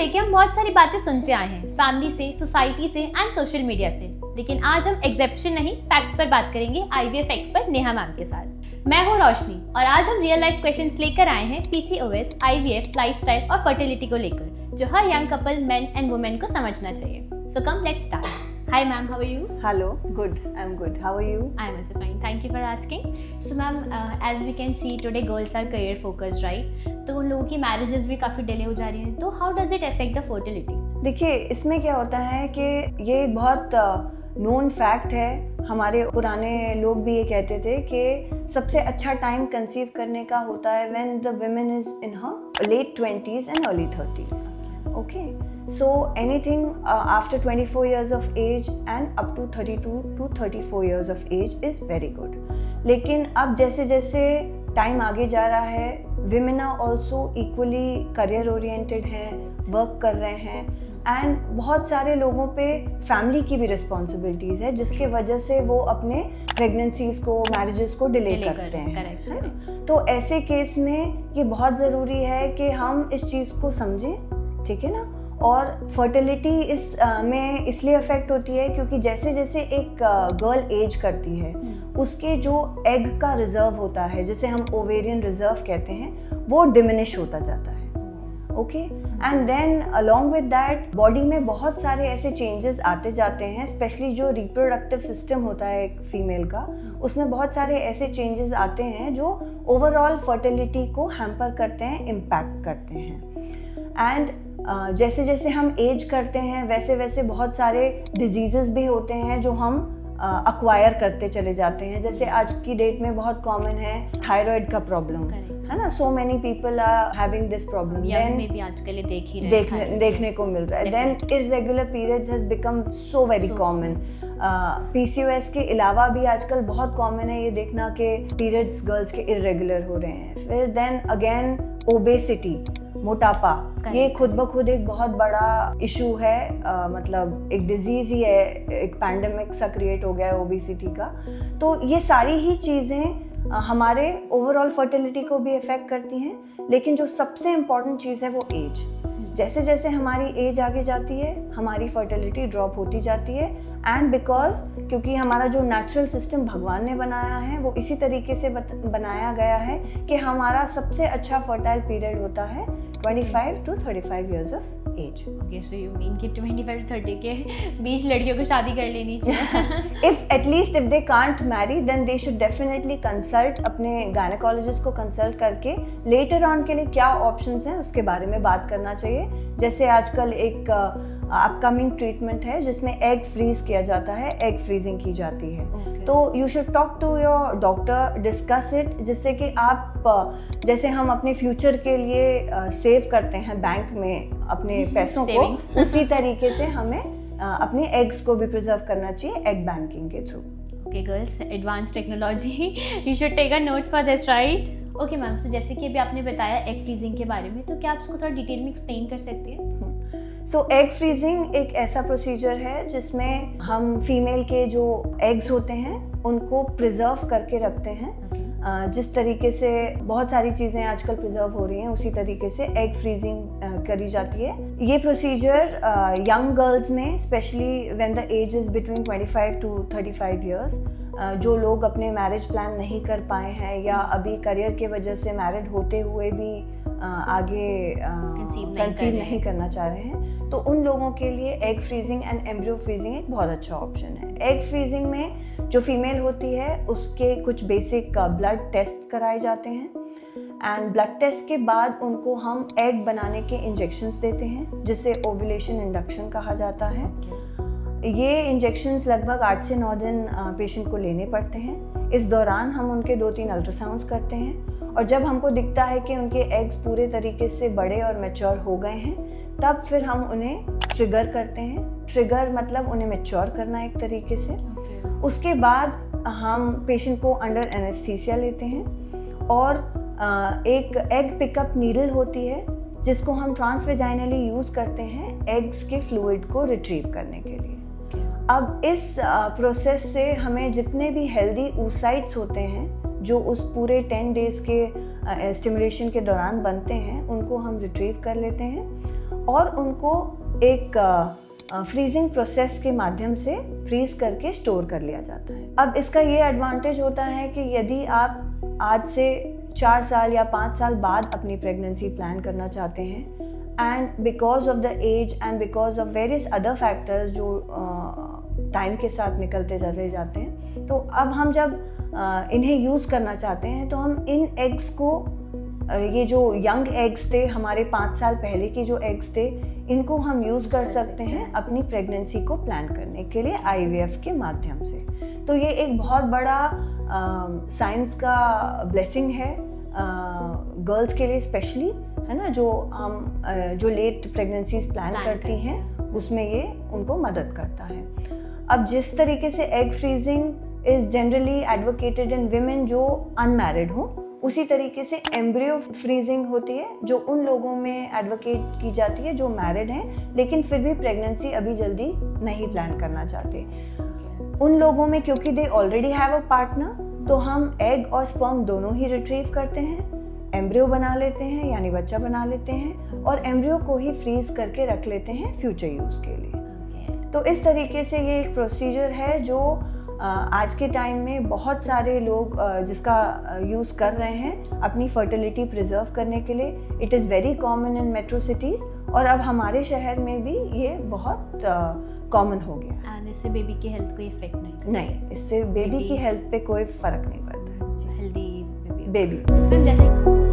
लेके हम बहुत सारी बातें सुनते आए हैं, फैमिली से, सोसाइटी से एंड सोशल मीडिया से। लेकिन आज हम एक्सेप्शन नहीं, फैक्ट्स पर बात करेंगे IVF एक्सपर्ट नेहा मैम के साथ। मैं हूँ रोशनी और आज हम रियल लाइफ क्वेश्चंस लेकर आए हैं PCOS, IVF, लाइफस्टाइल और फर्टिलिटी को लेकर, जो हर young couple, men and women को समझना चाहिए। So come let's start. Hi ma'am, how are you? Hello, good. I'm good. How are you? I'm also fine. Thank you for asking. So ma'am, as we can see today girls are career focused, right? तो उन लोगों की marriages भी काफ़ी delay हो जा रही हैं। तो how does it affect the fertility? देखिए, इसमें क्या होता है कि ये बहुत नोन फैक्ट है। हमारे पुराने लोग भी ये कहते थे कि सबसे अच्छा टाइम कंसीव करने का होता है when the woman is in her late 20s and early 30s. Okay. So anything after 24 years of age and up to 32 to 34 years of age is very good. लेकिन अब जैसे जैसे टाइम आगे जा रहा है, women are also equally career oriented हैं, work कर रहे हैं एंड बहुत सारे लोगों पे फैमिली की भी रिस्पॉन्सिबिलिटीज़ है, जिसके वजह से वो अपने प्रेगनेंसीज को, मैरिजेस को डिले करते हैं। तो ऐसे केस में ये बहुत ज़रूरी है कि हम इस चीज़ को समझें, ठीक है ना। और फर्टिलिटी इस में इसलिए अफेक्ट होती है क्योंकि जैसे जैसे एक गर्ल एज करती है, उसके जो एग का रिजर्व होता है, जिसे हम ओवेरियन रिजर्व कहते हैं, वो डिमिनिश होता जाता है। Okay, and then along with that body में बहुत सारे ऐसे चेंजेस आते जाते हैं, स्पेशली जो रिप्रोडक्टिव सिस्टम होता है एक फीमेल का, उसमें बहुत सारे ऐसे चेंजेस आते हैं जो ओवरऑल फर्टिलिटी को हैम्पर करते हैं, इम्पैक्ट करते हैं। एंड जैसे जैसे हम एज करते हैं वैसे वैसे बहुत सारे डिजीज़ेस भी होते हैं जो हम अक्वायर करते चले जाते हैं। जैसे आज की डेट में बहुत कॉमन है थायराइड का प्रॉब्लम, है ना। So many people are having this problem, देखने को मिल रहा है। Then irregular periods has become so very common. PCOS के अलावा भी आजकल बहुत कॉमन है ये देखना कि पीरियड्स गर्ल्स के इर्रेगुलर हो रहे हैं। फिर देन अगेन ओबेसिटी, मोटापा, ये खुद ब खुद एक बहुत बड़ा इशू है। मतलब एक डिजीज़ ही है, एक पैंडेमिक सा क्रिएट हो गया है ओबेसिटी का। तो ये सारी ही चीज़ें हमारे ओवरऑल फर्टिलिटी को भी अफेक्ट करती हैं। लेकिन जो सबसे इम्पॉर्टेंट चीज़ है वो एज। जैसे जैसे हमारी एज आगे जाती है, हमारी फर्टिलिटी ड्रॉप होती जाती है। एंड बिकॉज क्योंकि हमारा जो नेचुरल सिस्टम भगवान ने बनाया है वो इसी तरीके से बनाया गया है कि हमारा सबसे अच्छा फर्टाइल पीरियड होता है 25 to 35 years of age. Okay, so you mean कि 25 to 30 के बीच लड़कियों को शादी कर लेनी चाहिए? At least if they can't marry, then they should definitely consult अपने gynecologist को consult करके later on के लिए क्या options हैं उसके बारे में बात करना चाहिए। जैसे आजकल एक अपकमिंग ट्रीटमेंट है जिसमें एग फ्रीज किया जाता है, एग फ्रीजिंग की जाती है। तो you should talk to your doctor, discuss it, जिससे कि आप जैसे हम अपने फ्यूचर के लिए सेव करते हैं बैंक में अपने पैसों को, उसी तरीके से हमें अपने एग्स को भी प्रिजर्व करना चाहिए एग बैंकिंग के थ्रू। Okay girls, advance technology, you should take a note for this, right? Okay ma'am, so जैसे कि अभी आपने बताया एग फ्रीजिंग के बारे में, तो क्या आप इसको थोड़ा डिटेल में एक्सप्लेन कर सकते हैं? सो एग फ्रीजिंग एक ऐसा प्रोसीजर है जिसमें हम फीमेल के जो एग्स होते हैं उनको प्रिजर्व करके रखते हैं। जिस तरीके से बहुत सारी चीज़ें आजकल प्रिजर्व हो रही हैं, उसी तरीके से एग फ्रीजिंग करी जाती है। ये प्रोसीजर यंग गर्ल्स में, specially when the age is between 25 to 35 years, जो लोग अपने मैरिज प्लान नहीं कर पाए हैं या अभी करियर के वजह से मैरिड होते हुए भी आगे कंसीव नहीं करना चाह रहे हैं, तो उन लोगों के लिए egg freezing and embryo freezing एक बहुत अच्छा ऑप्शन है। एग फ्रीजिंग में जो फीमेल होती है उसके कुछ बेसिक ब्लड टेस्ट कराए जाते हैं एंड ब्लड टेस्ट के बाद उनको हम एग बनाने के इंजेक्शंस देते हैं, जिसे ओव्यूलेशन इंडक्शन कहा जाता है। ये इंजेक्शंस लगभग 8 से 9 दिन पेशेंट को लेने पड़ते हैं। इस दौरान हम उनके 2-3 अल्ट्रासाउंड्स करते हैं और जब हमको दिखता है कि उनके एग्स पूरे तरीके से बड़े और मैच्योर हो गए हैं, तब फिर हम उन्हें ट्रिगर करते हैं। ट्रिगर मतलब उन्हें मैच्योर करना एक तरीके से। उसके बाद हम पेशेंट को अंडर एनेस्थीसिया लेते हैं और एक एग पिकअप नीडल होती है जिसको हम ट्रांसवेजाइनली यूज़ करते हैं एग्स के फ्लूइड को रिट्रीव करने के लिए। अब इस प्रोसेस से हमें जितने भी हेल्दी oocytes होते हैं जो उस पूरे 10 डेज़ के स्टिमुलेशन के दौरान बनते हैं, उनको हम रिट्रीव कर लेते हैं और उनको एक फ्रीजिंग प्रोसेस के माध्यम से फ्रीज करके स्टोर कर लिया जाता है। अब इसका ये एडवांटेज होता है कि यदि आप आज से 4 साल या 5 साल बाद अपनी प्रेगनेंसी प्लान करना चाहते हैं and because of the age and because of various other factors जो टाइम के साथ निकलते चले जाते हैं, तो अब हम जब इन्हें यूज़ करना चाहते हैं तो हम इन एग्स को, ये जो यंग एग्स थे हमारे 5 साल पहले के जो एग्स थे, इनको हम यूज़ कर सकते हैं अपनी प्रेगनेंसी को प्लान करने के लिए IVF के माध्यम से। तो ये एक बहुत बड़ा साइंस का ब्लेसिंग है गर्ल्स के लिए स्पेशली, है ना, जो हम जो लेट प्रेगनेंसीज प्लान करती हैं उसमें ये उनको मदद करता है। अब जिस तरीके से egg freezing is generally advocated in women जो अनमैरिड हो, उसी तरीके से एम्ब्रियो फ्रीजिंग होती है जो उन लोगों में एडवोकेट की जाती है जो मैरिड हैं लेकिन फिर भी प्रेगनेंसी अभी जल्दी नहीं प्लान करना चाहते। उन लोगों में क्योंकि they already have a partner, तो हम एग और स्पर्म दोनों ही रिट्रीव करते हैं, एम्ब्रियो बना लेते हैं यानी बच्चा बना लेते हैं और एम्ब्रियो को ही फ्रीज करके रख लेते हैं फ्यूचर यूज़ के लिए। तो इस तरीके से ये एक प्रोसीजर है जो आज के टाइम में बहुत सारे लोग जिसका यूज़ कर रहे हैं अपनी फर्टिलिटी प्रिजर्व करने के लिए। It is very common in metro cities और अब हमारे शहर में भी ये बहुत कॉमन हो गया। एंड इससे बेबी की हेल्थ कोई इफेक्ट नहीं, इससे बेबी की हेल्थ पे कोई फ़र्क नहीं पड़ता है। Healthy baby. मैम जैसे